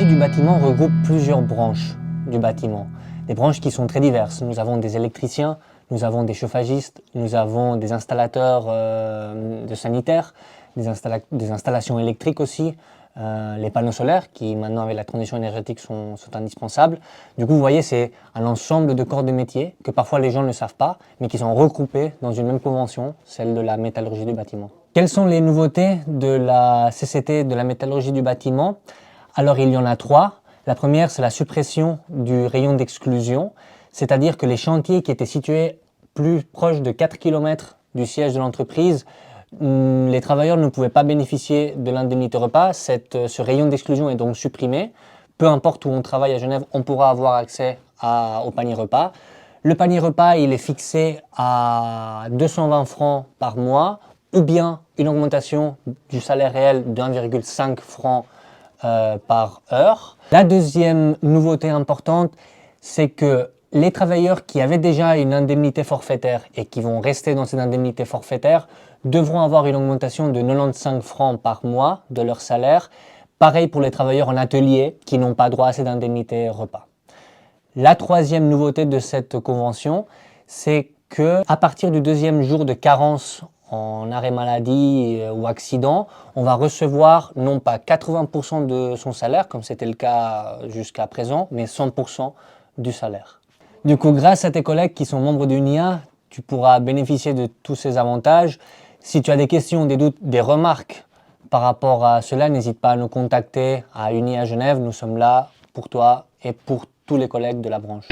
du bâtiment regroupe plusieurs branches du bâtiment. Des branches qui sont très diverses. Nous avons des électriciens, nous avons des chauffagistes, nous avons des installateurs de sanitaires, des installations électriques aussi, les panneaux solaires qui maintenant avec la transition énergétique sont indispensables. Du coup vous voyez c'est un ensemble de corps de métier que parfois les gens ne savent pas mais qui sont regroupés dans une même convention, celle de la métallurgie du bâtiment. Quelles sont les nouveautés de la CCT de la métallurgie du bâtiment? Alors il y en a trois. La première c'est la suppression du rayon d'exclusion, c'est-à-dire que les chantiers qui étaient situés plus proches de 4 km du siège de l'entreprise, les travailleurs ne pouvaient pas bénéficier de l'indemnité repas. Ce rayon d'exclusion est donc supprimé. Peu importe où on travaille à Genève, on pourra avoir accès au panier repas. Le panier repas, il est fixé à 220 francs par mois ou bien une augmentation du salaire réel de 1,5 francs par heure. La deuxième nouveauté importante, c'est que les travailleurs qui avaient déjà une indemnité forfaitaire et qui vont rester dans cette indemnité forfaitaire devront avoir une augmentation de 95 francs par mois de leur salaire. Pareil pour les travailleurs en atelier qui n'ont pas droit à cette indemnité repas. La troisième nouveauté de cette convention, c'est que à partir du deuxième jour de carence en arrêt maladie ou accident, on va recevoir non pas 80% de son salaire, comme c'était le cas jusqu'à présent, mais 100% du salaire. Du coup, grâce à tes collègues qui sont membres d'UNIA, tu pourras bénéficier de tous ces avantages. Si tu as des questions, des doutes, des remarques par rapport à cela, n'hésite pas à nous contacter à UNIA Genève. Nous sommes là pour toi et pour tous les collègues de la branche.